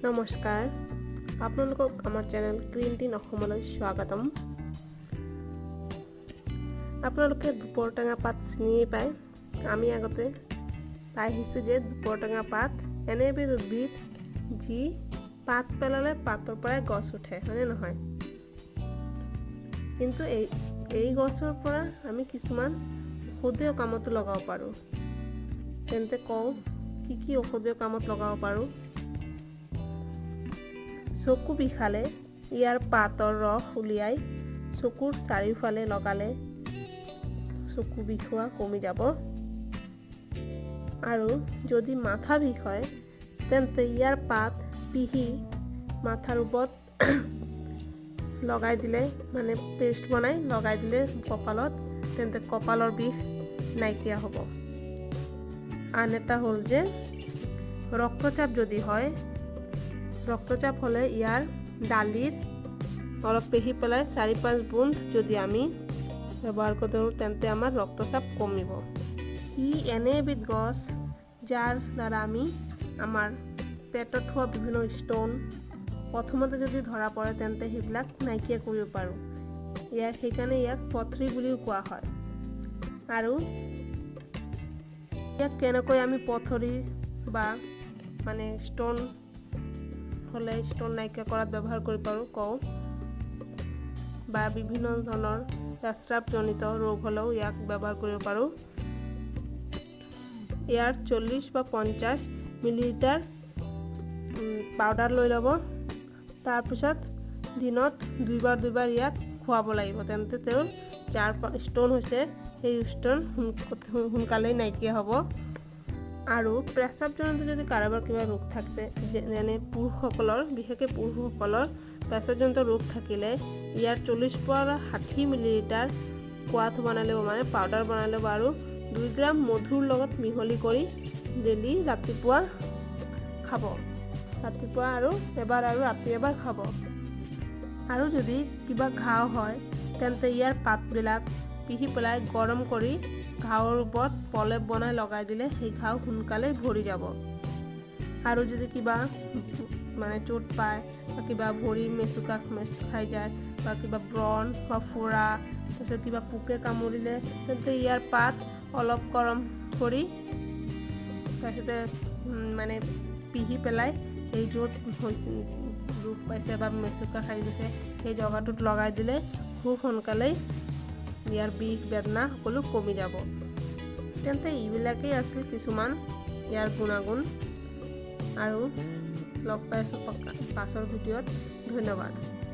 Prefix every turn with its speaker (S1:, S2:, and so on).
S1: নমস্কাৰ, আপোনালোকক আমাৰ চেনেল গ্ৰীণ টি অসমলৈ স্বাগতম। আপোনালোকে দুপৰটেঙা পাত চিনিয়ে পায়। আমি আগতে পাই আহিছোঁ যে দুপৰটেঙা পাত এনে এবিধ উদ্ভিদ যি পাত পেলালে পাতৰ পৰাই গছ উঠে, হয়নে নহয়? কিন্তু এই গছৰ পৰা আমি কিছুমান ঔষধীয় কামতো লগাব পাৰোঁ। তেন্তে কওঁ কি ঔষধীয় কামত লগাব পাৰোঁ। চকু বিষালে ইয়াৰ পাতৰ ৰস উলিয়াই চকুৰ চাৰিওফালে লগালে চকু বিষোৱা কমি যাব। আৰু যদি মাথা বিষ হয় তেন্তে ইয়াৰ পাত পিহি মাথাৰ ওপৰত লগাই দিলে, মানে পেষ্ট বনাই লগাই দিলে কপালত, তেন্তে কপালৰ বিষ নাইকিয়া হ'ব। আন এটা হ'ল যে ৰক্তচাপ যদি হয়, ৰক্তচাপ হ'লে ইয়াৰ ডালিত অলপ পেহি পেলাই 4-5 বুন্দ যদি আমি ব্যৱহাৰ কৰোঁ তেন্তে আমাৰ ৰক্তচাপ কমিব। ই এনে এবিধ গছ যাৰ দ্বাৰা আমি আমাৰ পেটত হোৱা বিভিন্ন ষ্ট'ন প্ৰথমতে যদি ধৰা পৰে তেন্তে সেইবিলাক নাইকিয়া কৰিব পাৰোঁ। সেইকাৰণে ইয়াক পথৰী বুলিও কোৱা হয়। আৰু ইয়াক কেনেকৈ আমি পথৰী বা মানে ষ্ট'ন হ'লে ষ্ট'ন নাইকিয়া কৰাত ব্যৱহাৰ কৰিব পাৰোঁ কওঁ। বা বিভিন্ন ধৰণৰ প্ৰস্ৰাৱজনিত ৰোগ হ'লেও ইয়াক ব্যৱহাৰ কৰিব পাৰোঁ। ইয়াৰ 40 বা 50 মিলিলিটাৰ পাউডাৰ লৈ ল'ব। তাৰপিছত দিনত দুইবাৰ ইয়াক খুৱাব লাগিব। তেন্তে তেওঁৰ যাৰ ষ্ট'ন হৈছে সেই ষ্ট'ন সোনকালেই নাইকিয়া হ'ব। আৰু প্ৰস্ৰাৱজনিত যদি কাৰোবাৰ কিবা ৰোগ থাকে, যেনে পুৰুষসকলৰ, বিশেষকৈ পুৰুষসকলৰ প্ৰস্ৰাৱজনিত ৰোগ থাকিলে ইয়াৰ 40 পৰা 60 মিলিলিটাৰ কোৱাথ বনাই ল'ব, মানে পাউডাৰ বনাই ল'ব আৰু 2 গ্ৰাম মধুৰ লগত মিহলি কৰি ডেইলি ৰাতিপুৱা খাব। ৰাতিপুৱা আৰু ৰাতি এবাৰ খাব। আৰু যদি কিবা ঘাও হয় তেন্তে ইয়াৰ পাতবিলাক পিহি পেলাই গৰম কৰি ঘাওৰ ওপৰত প্ৰলেপ বনাই লগাই দিলে সেই ঘাও সোনকালে ভৰি যাব। আৰু যদি কিবা মানে চোট পায় বা কিবা ভৰি মেচুকা খাই যায় বা কিবা ব্ৰণ বা ফোৰা, তাৰপিছত কিবা পোকে কামুৰিলে তেন্তে ইয়াৰ পাত অলপ গৰম কৰি তাৰপিছতে মানে পিহি পেলাই সেই য'ত দুখ পাইছে বা মেচুকা খাই গৈছে সেই জেগাটোত লগাই দিলে খুব সোনকালেই ইয়াৰ বিষ বেদনা সকলো কমি যাব। তেন্তে এইবিলাকেই আছিল কিছুমান ইয়াৰ গুণাগুণ। আৰু লগ পাইছোঁ পাছৰ ভিডিঅ'ত। ধন্যবাদ।